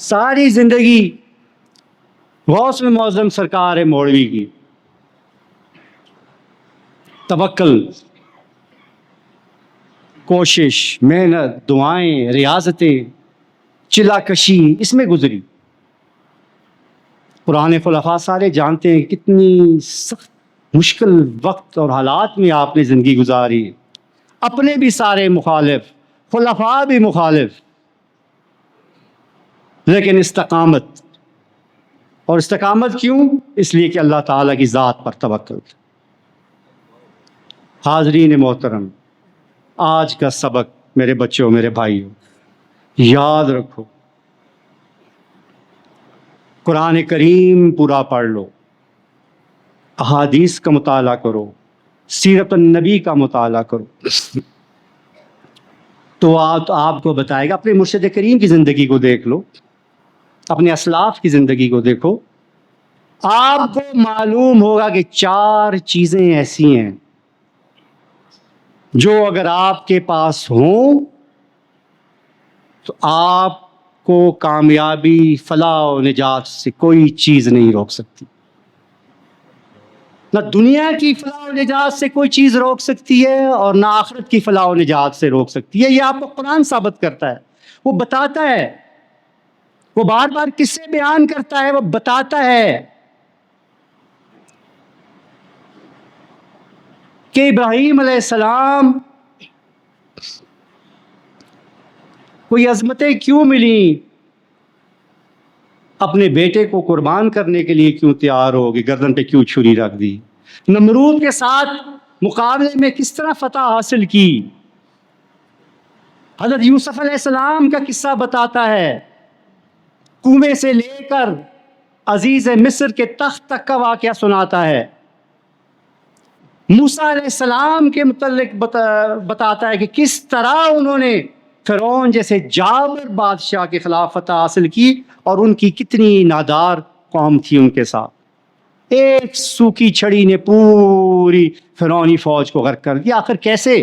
ساری زندگی غوث معظم سرکار مولوی کی توکل، کوشش، محنت، دعائیں، ریاضتیں، چلا کشی اس میں گزری۔ پرانے خلفاء سارے جانتے ہیں کتنی سخت مشکل وقت اور حالات میں آپ نے زندگی گزاری، اپنے بھی سارے مخالف، خلفاء بھی مخالف، لیکن استقامت۔ اور استقامت کیوں؟ اس لیے کہ اللہ تعالیٰ کی ذات پر توکل۔ حاضرین محترم، آج کا سبق میرے بچوں، میرے بھائیوں، یاد رکھو، قرآن کریم پورا پڑھ لو، احادیث کا مطالعہ کرو، سیرت النبی کا مطالعہ کرو، تو آپ کو بتائے گا۔ اپنے مرشد کریم کی زندگی کو دیکھ لو، اپنے اسلاف کی زندگی کو دیکھو، آپ کو معلوم ہوگا کہ 4 چیزیں ایسی ہیں جو اگر آپ کے پاس ہوں تو آپ کو کامیابی، فلاح و نجات سے کوئی چیز نہیں روک سکتی۔ نہ دنیا کی فلاح و نجات سے کوئی چیز روک سکتی ہے، اور نہ آخرت کی فلاح و نجات سے روک سکتی ہے۔ یہ آپ کو قرآن ثابت کرتا ہے، وہ بتاتا ہے، وہ بار بار کس سے بیان کرتا ہے، وہ بتاتا ہے کہ ابراہیم علیہ السلام کو یہ عظمتیں کیوں ملیں، اپنے بیٹے کو قربان کرنے کے لیے کیوں تیار ہو گئے، گردن پہ کیوں چھری رکھ دی، نمرود کے ساتھ مقابلے میں کس طرح فتح حاصل کی۔ حضرت یوسف علیہ السلام کا قصہ بتاتا ہے، کنویں سے لے کر عزیز مصر کے تخت تک کا واقعہ سناتا ہے۔ موسیٰ علیہ السلام کے متعلق بتاتا ہے کہ کس طرح انہوں نے فرعون جیسے جابر بادشاہ کے خلاف فتح حاصل کی، اور ان کی کتنی نادار قوم تھی ان کے ساتھ۔ ایک سوکھی چھڑی نے پوری فرعونی فوج کو غرق کر دیا۔ آخر کیسے؟